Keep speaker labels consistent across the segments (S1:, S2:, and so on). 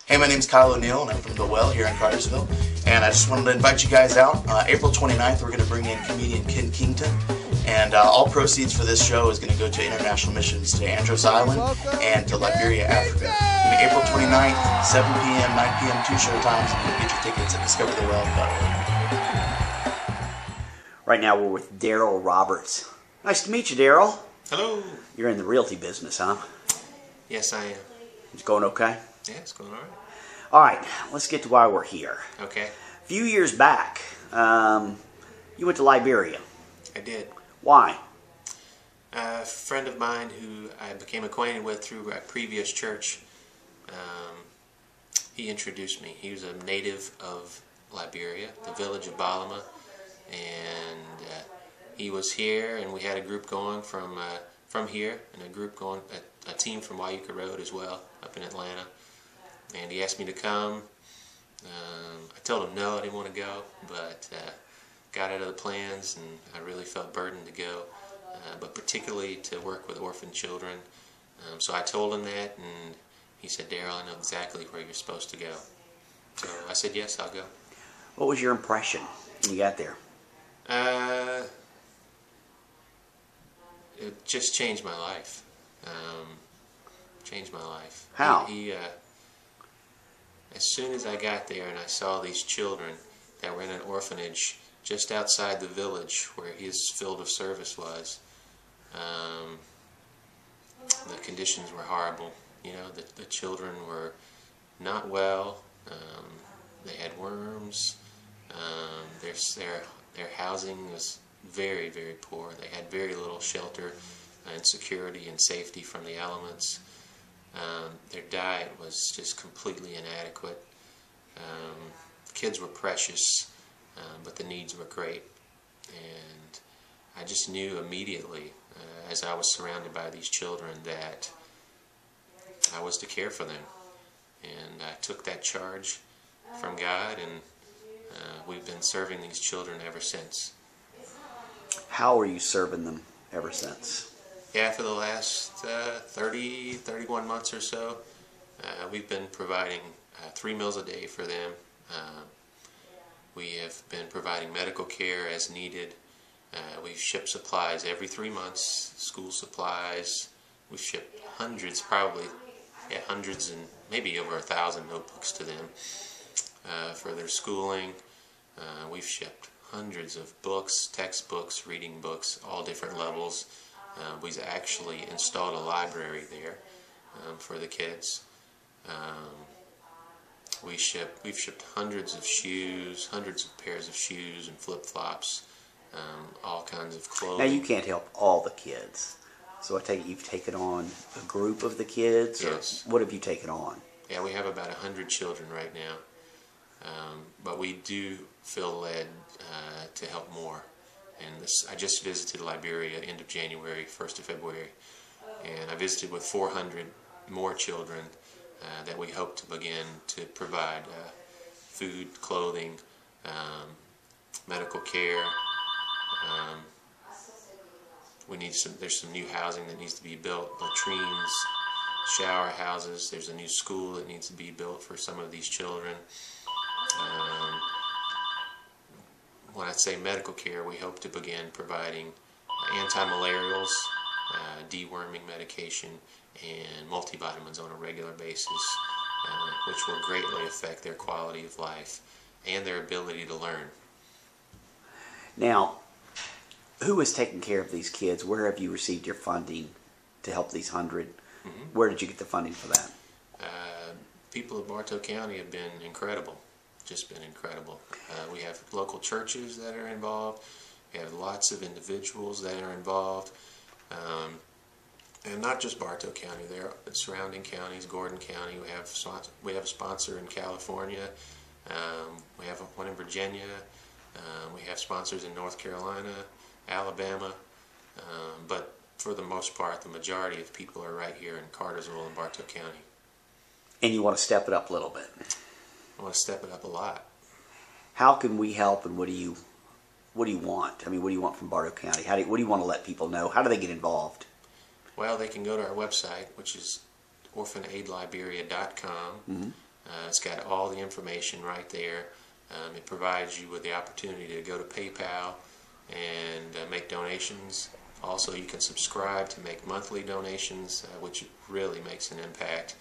S1: Hey, my name's Kyle O'Neill, and I'm from The Well here in Cartersville. And I just wanted to invite you guys out. April 29th, we're going to bring in comedian Ken Kington. And all proceeds for this show is going to go to international missions to Andros Island and to Liberia, Africa. April 29th, 7 p.m., 9 p.m., 2 show times. And you can get your tickets at discoverthewell.org.
S2: Right now we're with Daryl Roberts. Nice to meet you, Daryl.
S3: Hello.
S2: You're in the realty business, huh?
S3: Yes, I am.
S2: It's going okay?
S3: Yeah, it's going all right.
S2: All right, let's get to why we're here.
S3: Okay.
S2: A few years back, you went to Liberia.
S3: I did.
S2: Why?
S3: A friend of mine who I became acquainted with through a previous church, he introduced me. He was a native of Liberia, the village of Balama, and he was here, and we had a group going from here, and a group going, a team from Wayuka Road as well, up in Atlanta. And he asked me to come. I told him no, I didn't want to go, but got out of the plans, and I really felt burdened to go, but particularly to work with orphan children. So I told him that, and he said, Daryl, I know exactly where you're supposed to go. So I said, yes, I'll go.
S2: What was your impression when you got there?
S3: It just changed my life. Changed my life.
S2: How?
S3: As soon as I got there and I saw these children that were in an orphanage just outside the village where his field of service was, the conditions were horrible. You know, the children were not well. They had worms. Their housing was very, very poor. They had very little shelter and security and safety from the elements. Their diet was just completely inadequate. Kids were precious, but the needs were great. And I just knew immediately, as I was surrounded by these children, that I was to care for them. And I took that charge from God, and we've been serving these children ever since.
S2: How are you serving them ever since?
S3: Yeah, for the last 31 months or so, we've been providing 3 meals a day for them. We have been providing medical care as needed. We've shipped supplies every 3 months, school supplies. We've shipped hundreds, hundreds and maybe over 1,000 notebooks to them for their schooling. We've shipped hundreds of books, textbooks, reading books, all different levels. We've actually installed a library there for the kids. We've shipped hundreds of shoes, hundreds of pairs of shoes and flip-flops, all kinds of clothing.
S2: Now, you can't help all the kids. So I take it you've taken on a group of the kids?
S3: Yes.
S2: Or what have you taken on?
S3: Yeah, we have about 100 children right now. But we do feel led to help more. And I just visited Liberia end of January, 1st of February, and I visited with 400 more children that we hope to begin to provide food, clothing, medical care. There's some new housing that needs to be built, latrines, shower houses. There's a new school that needs to be built for some of these children. When I say medical care, we hope to begin providing anti-malarials, deworming medication, and multivitamins on a regular basis, which will greatly affect their quality of life and their ability to learn.
S2: Now, who is taking care of these kids? Where have you received your funding to help these 100? Where did you get the funding for that?
S3: People of Bartow County have been incredible. Just been incredible. We have local churches that are involved. We have lots of individuals that are involved. And not just Bartow County, there are surrounding counties, Gordon County. We have a sponsor in California. We have one in Virginia. We have sponsors in North Carolina, Alabama. But for the most part, the majority of people are right here in Cartersville and Bartow County.
S2: And you want to step it up a little bit?
S3: I want to step it up a lot.
S2: How can we help, and what do you want? I mean, what do you want from Bartow County? What do you want to let people know? How do they get involved?
S3: Well, they can go to our website, which is orphanaidliberia.com. It's got all the information right there. It provides you with the opportunity to go to PayPal and make donations. Also, you can subscribe to make monthly donations, which really makes an impact.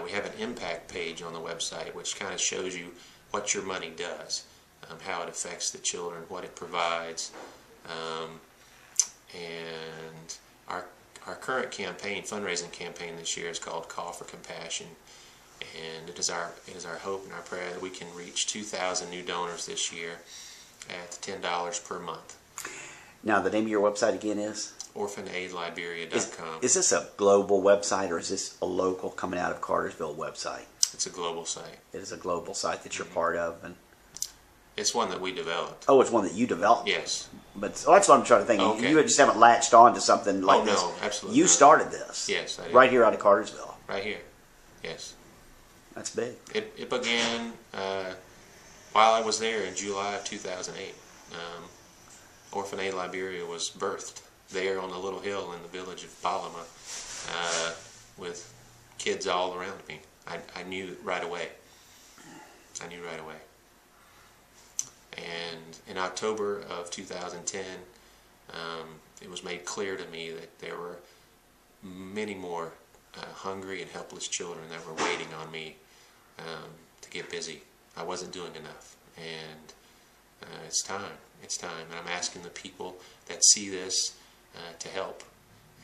S3: We have an impact page on the website, which kind of shows you what your money does, how it affects the children, what it provides. And our current campaign, fundraising campaign this year, is called Call for Compassion. And it is our hope and our prayer that we can reach 2,000 new donors this year at $10 per month.
S2: Now, the name of your website again is?
S3: orphanaidliberia.com.
S2: Is this a global website, or is this a local coming out of Cartersville website?
S3: It's a global site.
S2: It is a global site that you're part of, and
S3: it's one that we developed.
S2: Oh, it's one that you developed.
S3: Yes.
S2: But so that's what I'm trying to think.
S3: Okay.
S2: You just haven't latched on to something like this.
S3: No, absolutely.
S2: You
S3: not.
S2: started this.
S3: Yes, I did.
S2: Right here out of Cartersville.
S3: Right here. Yes.
S2: That's big.
S3: It began while I was there in July of 2008. Orphan Aid Liberia was birthed there on a little hill in the village of Balama with kids all around me. I knew right away. I knew right away. And in October of 2010, it was made clear to me that there were many more hungry and helpless children that were waiting on me to get busy. I wasn't doing enough, and it's time. It's time, and I'm asking the people that see this to help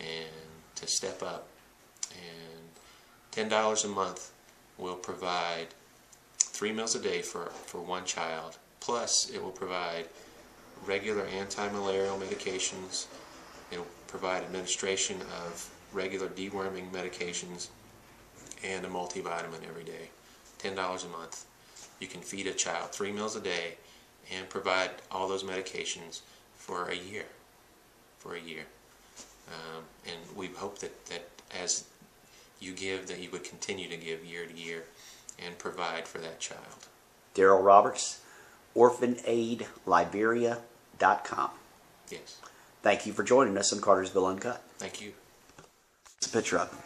S3: and to step up. And $10 a month will provide 3 meals a day for one child. Plus, it will provide regular anti-malarial medications. It will provide administration of regular deworming medications and a multivitamin every day. $10 a month. You can feed a child 3 meals a day and provide all those medications for a year. For a year. And we hope that as you give, that you would continue to give year to year and provide for that child.
S2: Daryl Roberts, orphanaidliberia.com.
S3: Yes.
S2: Thank you for joining us on Cartersville Uncut.
S3: Thank you.
S2: It's a picture of him.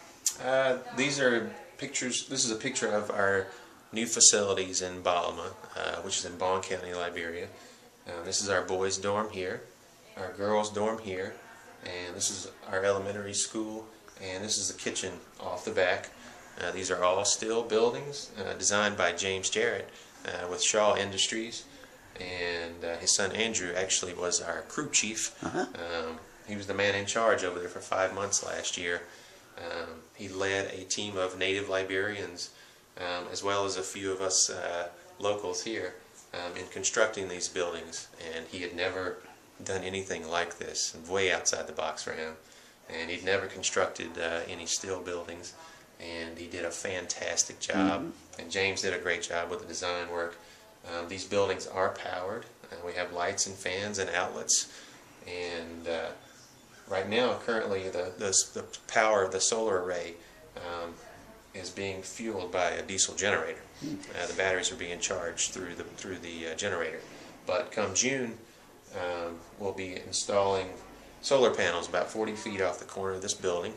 S3: These are pictures. This is a picture of our new facilities in Balama, which is in Bond County, Liberia. This is our boys' dorm here, our girls' dorm here, and this is our elementary school, and this is the kitchen off the back. These are all steel buildings designed by James Jarrett with Shaw Industries, and his son Andrew actually was our crew chief. He was the man in charge over there for 5 months last year. He led a team of native Liberians, as well as a few of us locals here, in constructing these buildings, and he had never done anything like this, way outside the box for him, and he'd never constructed any steel buildings, and he did a fantastic job, and James did a great job with the design work. These buildings are powered. We have lights and fans and outlets, and right now, currently, the power of the solar array is being fueled by a diesel generator. The batteries are being charged through the generator. But come June, we'll be installing solar panels about 40 feet off the corner of this building.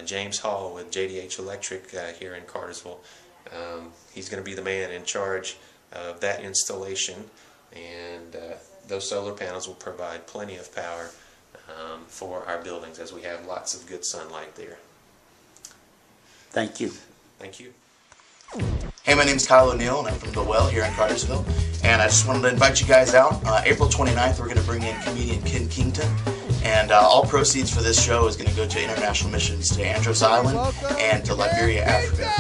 S3: James Hall with JDH Electric here in Cartersville. He's going to be the man in charge of that installation, and those solar panels will provide plenty of power for our buildings, as we have lots of good sunlight there.
S2: Thank you.
S3: Thank you.
S1: Hey, my name is Kyle O'Neill, and I'm from The Well here in Cartersville. And I just wanted to invite you guys out. April 29th, we're going to bring in comedian Ken Kington. And all proceeds for this show is going to go to international missions to Andros Island and to Liberia, Africa.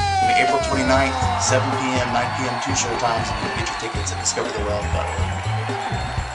S1: April 29th, 7 p.m., 9 p.m., 2 show times. You can get your tickets at discoverthewell.org.